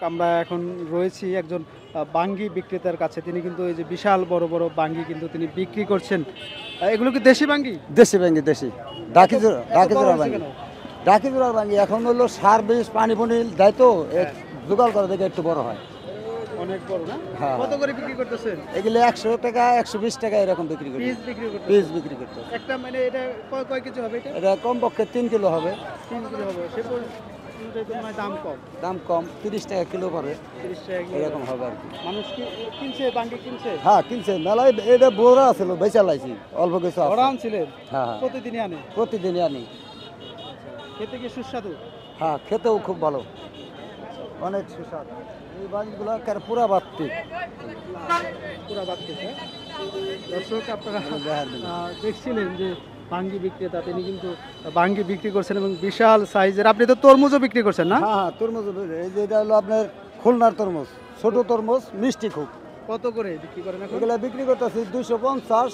আমরা এখন রয়েছি একজন বাঙ্গি বিক্রেতার কাছে। তিনি কিন্তু এই যে বিশাল বড় বড় বাঙ্গি কিন্তু তিনি বিক্রি করছেন। এগুলো কি দেশি বাঙ্গি? দেশি ব্যাঙ্গি দেশি ডাকি এত ডাকি বড় জোড়া হয়েছে ব্যাঙ্গি কেন? ডাকি জোড়া ব্যাঙ্গি এখন হলো সার বিষ পানি পুনি দেয় তো হ্যাঁ। জোগাড় করে দেখে একটু বড় হয়। অনেক বড় না? হ্যাঁ। কত করে বিক্রি করতেছেন? এগুলো 100 টাকা 120 টাকা এরকম বিক্রি করি। পিস বিক্রি করতেছেন? পিস বিক্রি করতে একটা মানে এটা কয় কেজি হবে এটা? এটা কমপক্ষে 3 কিলো হবে। 3 কিলো হবে। সে অনুযায়ী তো মানে দাম কম। দাম কম 30 টাকা কিলো পড়ে 30 টাকা কিলো। এরকম হবে আর কি। মানুষ কি কিনছে বাঙ্গি কিনছে? হ্যাঁ কিনছে মেলায় এটা বোরা ছিল বেচা লাইছি অল্প কিছু আছে। ওরা আনছিলেন? হ্যাঁ হ্যাঁ প্রতিদিনই আনে? প্রতিদিনই আনি। খেতে কি সুস্বাদু? হ্যাঁ খেতেও খুব ভালো অনেক সুস্বাদু। এই বাড়িগুলো পুরা বাত্তি পুরা বাদ খেতে। দর্শক আপনারা দেখছিলেন যে বাঙ্গি বিক্রেতা তিনি কিন্তু বাঙ্গি বিক্রি করছেন এবং বিশাল সাইজের। আপনি তো তরমুজও বিক্রি করছেন না? হ্যাঁ হ্যাঁ তরমুজ এই যে এটা হলো আপনার খুলনার তরমুজ ছোট তরমুজ মিষ্টি খুব কত করে বিক্রি করেন এখন? এগুলা বিক্রি করতেছি 250